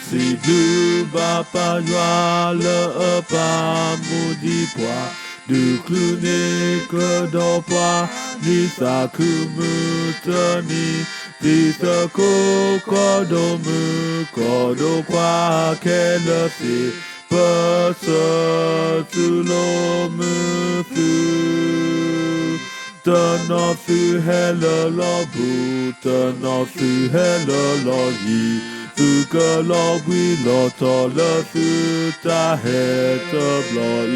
si bleu bapa joie le pas maudit poids du clouné que d'emploi ni sa ni di sa codo quoi qu'elle sait pas tout l'homme fut tenant fut elle l'obou tenant fut elle l'oyi fut que l'obui l'auto le fut ta hête bloi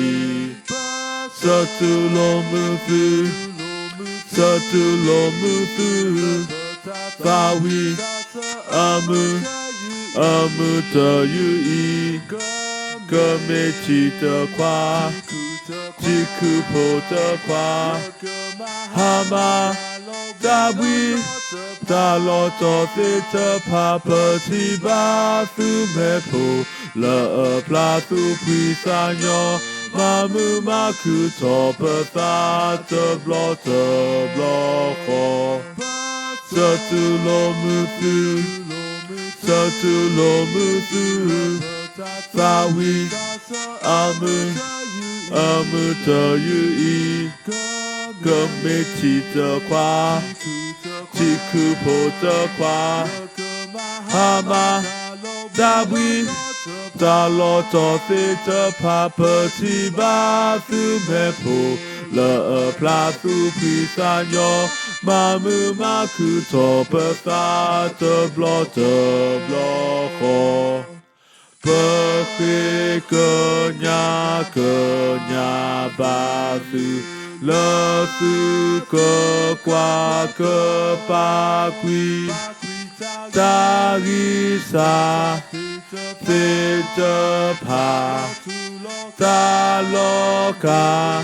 Satu l'homme fut Satu l'homme fut Fawi Amu te yu Comme tu te crois Tu coupeau te crois Hama Tawi Ta l'auto te pas petit bas sous mes peaux Le plat sous puissant Mamu maku tope ta te bloco Satu l'homme fut Satu l'homme fut Fawi Amu te yu Comme tu te crois Tu coupeau te crois Hama Dawi Ta l'auto te pas petit bas sous mes peaux Le plat sous puissant Mamu maku tope ta te bloco Peche que nya basu Le su que quoi que pas qui Tarisa Fete pa Ta loka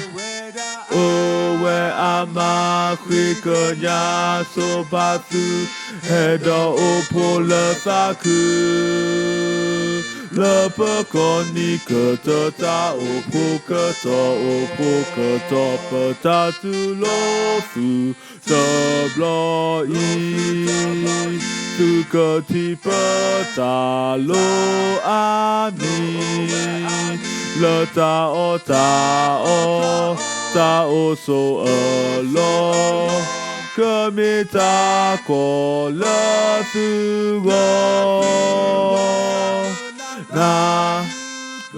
Owe ama que nya so basu Hedo opo le saku Le peu que te ta opo que to pe ta tu lo su te bloi Tu que tu peux ta lo ami Le ta o so lo Comme ta ko le tu Na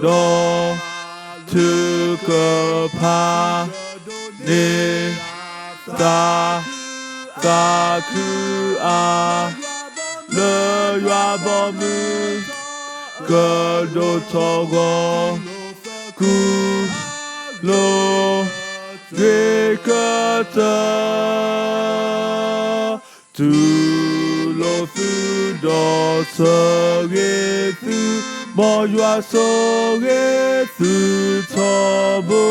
do tu que pa ni ta ta ku a le yua bo mu que do togo ku lo que tu lo fu do so ge tu mo yua so ge tu tobo